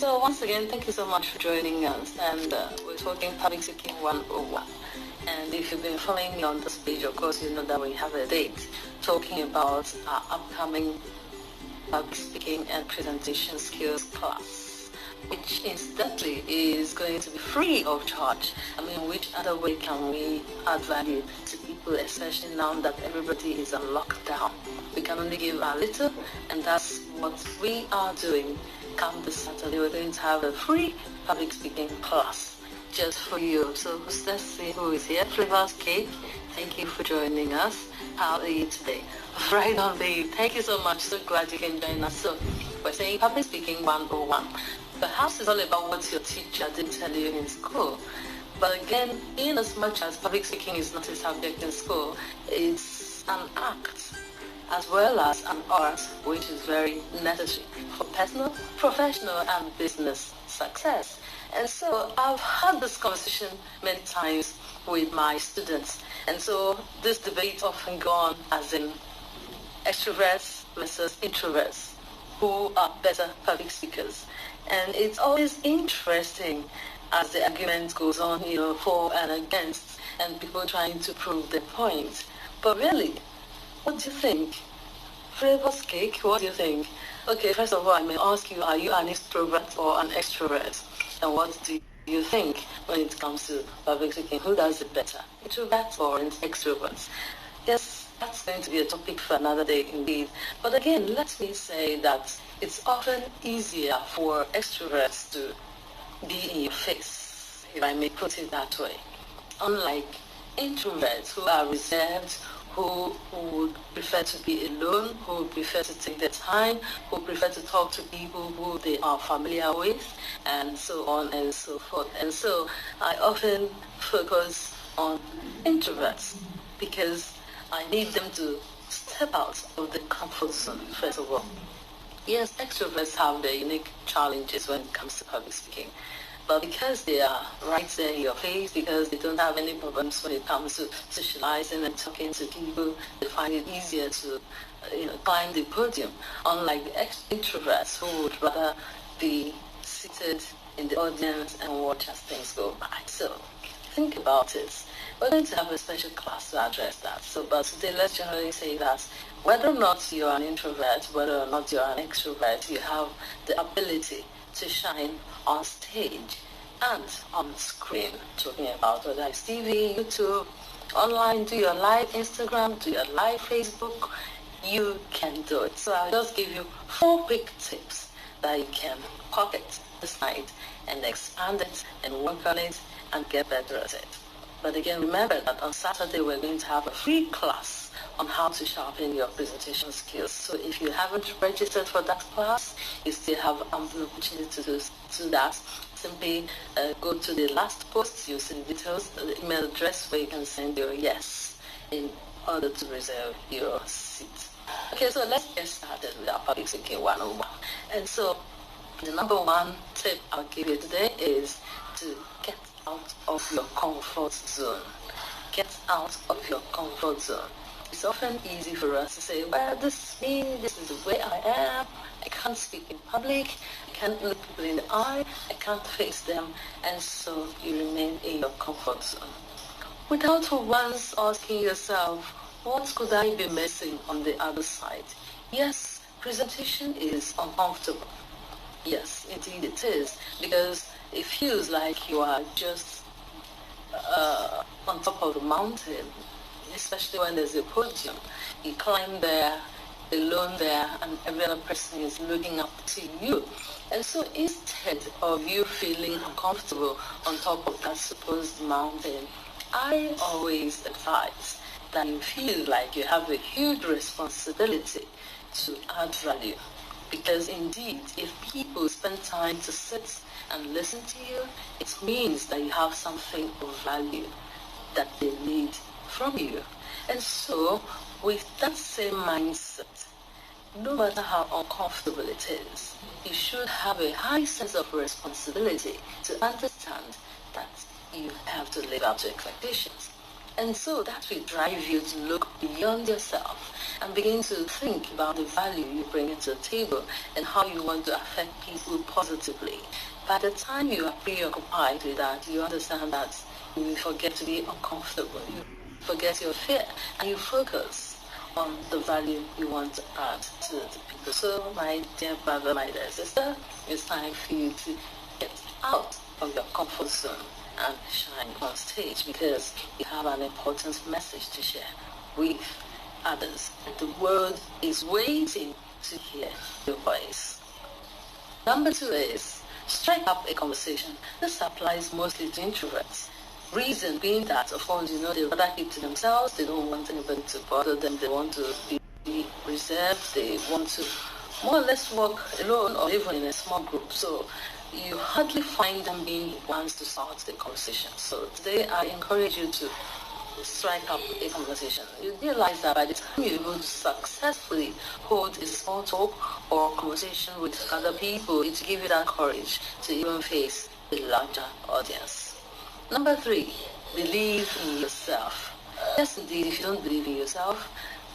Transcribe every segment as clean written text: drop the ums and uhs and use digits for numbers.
So once again, thank you so much for joining us. And we're talking Public Speaking 101. And if you've been following me on this page, of course, you know that we have a date talking about our upcoming public speaking and presentation skills class, which incidentally is going to be free of charge. I mean, which other way can we add value to people, especially now that everybody is on lockdown? We can only give a little, and that's what we are doing. Come this Saturday, we're going to have a free public speaking class just for you. So let's see who is here. Flavors Cake, thank you for joining us. How are you today? Right on, babe. Thank you so much. So glad you can join us. So we're saying public speaking 101. Perhaps it's all about what your teacher didn't tell you in school. But again, in as much as public speaking is not a subject in school, it's an act as well as an art, which is very necessary for personal, professional, and business success. And so I've had this conversation many times with my students. And so this debate often gone as in extroverts versus introverts, who are better public speakers. And it's always interesting as the argument goes on, for and against, and people trying to prove their point. But really, what do you think? Flavors Cake, what do you think? Okay, first of all, I may ask you, are you an extrovert or an extrovert? And what do you think when it comes to public speaking? Who does it better, introverts or extroverts? Yes, that's going to be a topic for another day indeed. But again, let me say that it's often easier for extroverts to be in your face, if I may put it that way. Unlike introverts who are reserved, who would prefer to be alone, who would prefer to take their time, who prefer to talk to people who they are familiar with, and so on and so forth. And so I often focus on introverts because I need them to step out of the comfort zone, first of all. Yes, extroverts have their unique challenges when it comes to public speaking. But because they are right there in your face, because they don't have any problems when it comes to socializing and talking to people, they find it easier to climb the podium, unlike the introverts who would rather be seated in the audience and watch as things go by. So think about it. We're going to have a special class to address that. So, but today let's generally say that whether or not you're an introvert, whether or not you're an extrovert, you have the ability to shine on stage and on screen, talking about whether it's TV, YouTube, online, do your live Instagram, do your live Facebook, you can do it. So I'll just give you 4 quick tips that you can pocket this night and expand it and work on it and get better at it. But again, remember that on Saturday we're going to have a free class on how to sharpen your presentation skills. So if you haven't registered for that class, you still have ample opportunity to do that. Simply go to the last post, you'll see the details, the email address where you can send your yes in order to reserve your seat. Okay, so let's get started with our public speaking 101. And so the number 1 tip I'll give you today is to get out of your comfort zone. Get out of your comfort zone. It's often easy for us to say, well, this is me, this is the way I am, I can't speak in public, I can't look people in the eye, I can't face them, and so you remain in your comfort zone. Without once asking yourself, what could I be missing on the other side? Yes, presentation is uncomfortable. Yes, indeed it is, because it feels like you are just on top of the mountain, especially when there's a podium. You climb there, alone there, and every other person is looking up to you. And so instead of you feeling uncomfortable on top of that supposed mountain, I always advise that you feel like you have a huge responsibility to add value. Because indeed, if people spend time to sit and listen to you, it means that you have something of value that they need from you. And so, with that same mindset, no matter how uncomfortable it is, you should have a high sense of responsibility to understand that you have to live up to expectations. And so that will drive you to look beyond yourself and begin to think about the value you bring into the table and how you want to affect people positively. By the time you are preoccupied with that, you understand that you forget to be uncomfortable, you forget your fear, and you focus on the value you want to add to the people. So, my dear brother, my dear sister, it's time for you to get out of your comfort zone and shine on stage, because you have an important message to share with others. The world is waiting to hear your voice. Number 2 is strike up a conversation. This applies mostly to introverts. Reason being that, of course, they rather keep to themselves. They don't want anybody to bother them. They want to be reserved. They want to more or less work alone or even in a small group. So you hardly find them being ones to start the conversation. So today I encourage you to strike up a conversation. You realize that by the time you're able to successfully hold a small talk or conversation with other people, it will give you that courage to even face a larger audience. Number 3, believe in yourself. Yes, indeed, if you don't believe in yourself,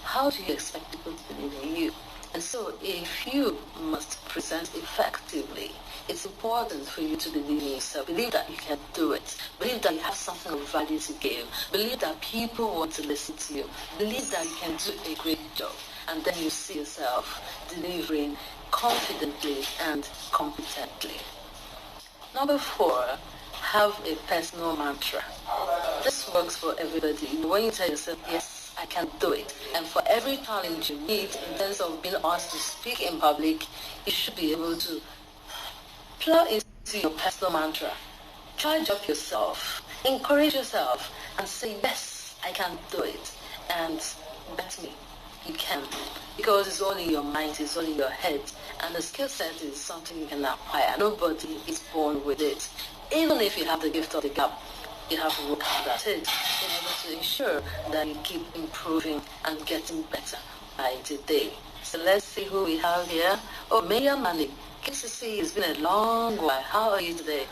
how do you expect people to believe in you? And so if you must present effectively, it's important for you to believe in yourself. Believe that you can do it. Believe that you have something of value to give. Believe that people want to listen to you. Believe that you can do a great job. And then you see yourself delivering confidently and competently. Number 4, have a personal mantra. This works for everybody. When you tell yourself, yes, I can do it. And for every challenge you meet in terms of being asked to speak in public, you should be able to plow into your personal mantra. Charge up yourself. Encourage yourself and say, yes, I can do it. And bet me, you can. Because it's all in your mind, it's all in your head. And the skill set is something you can acquire. Nobody is born with it. Even if you have the gift of the gap, you have to work hard at it in order to ensure that you keep improving and getting better by the day. So let's see who we have here. Oh, Maya Malik. Good to see you. It's been a long while. How are you today?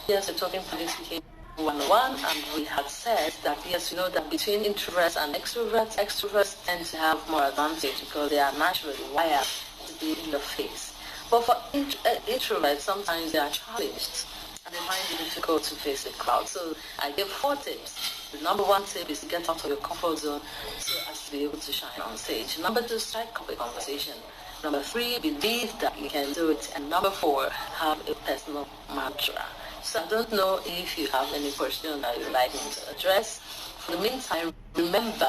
Yes, we're talking public speaking 101, and we had said that, yes, you know that between introverts and extroverts tend to have more advantage because they are naturally wired to be in the face. But for introverts, sometimes they are challenged and they find it difficult to face a crowd. So I give 4 tips. The number 1 tip is to get out of your comfort zone so as to be able to shine on stage. Number 2, strike up a conversation. Number 3, believe that you can do it. And number 4, have a personal mantra. So I don't know if you have any question that you'd like me to address. For the meantime, remember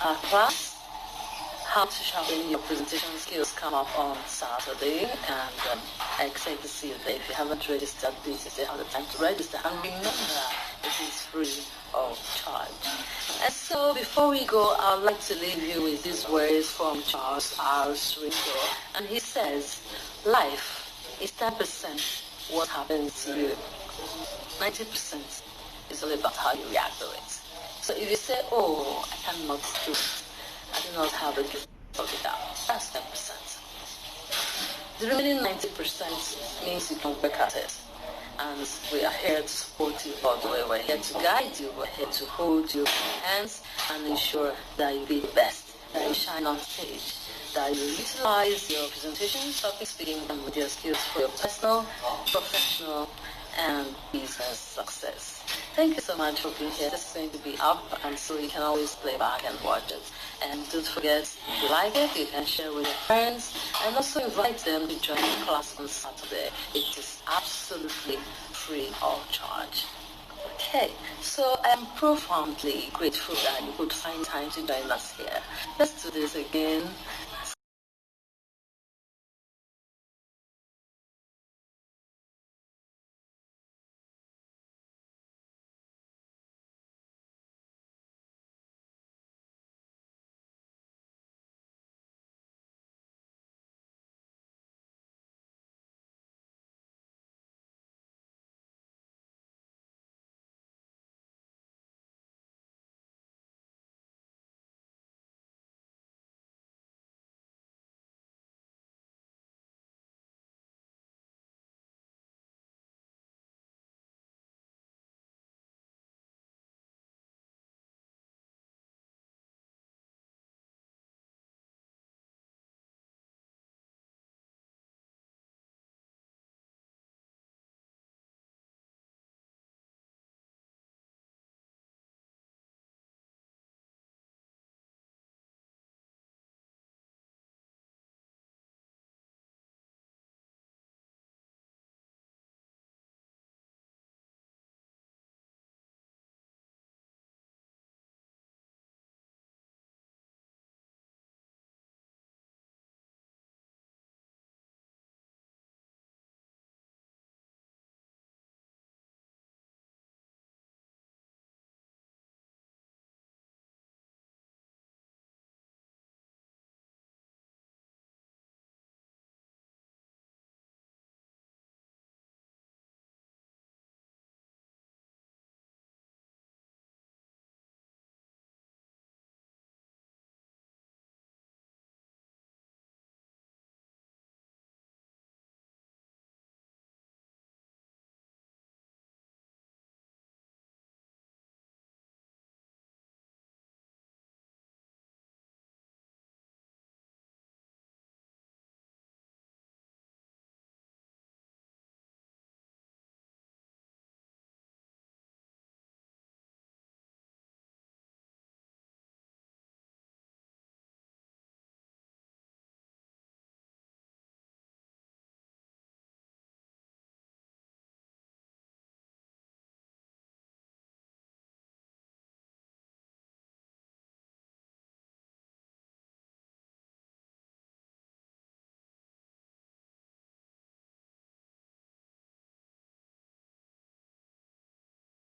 our class, How to Sharpen Your Presentation Skills, come up on Saturday, and I expect to see you there. If you haven't registered, please still have the time to register. And remember, it is free of charge. And so before we go, I would like to leave you with these words from Charles R. Swindoll. And he says, life is 10% what happens to you. 90% is all about how you react to it. So if you say, oh, I cannot do it, I do not have the gift of the gap, that's 10%. The remaining 90% means you can work at it. And we are here to support you all the way. We're here to guide you. We're here to hold your hands and ensure that you be the best, that you shine on stage, that you utilize your presentation, public speaking, and media skills for your personal, professional, and business success. Thank you so much for being here. This is going to be up, and so you can always play back and watch it. And don't forget, if you like it, you can share with your friends, and also invite them to join the class on Saturday. It is absolutely free of charge. Okay, so I am profoundly grateful that you could find time to join us here. Let's do this again.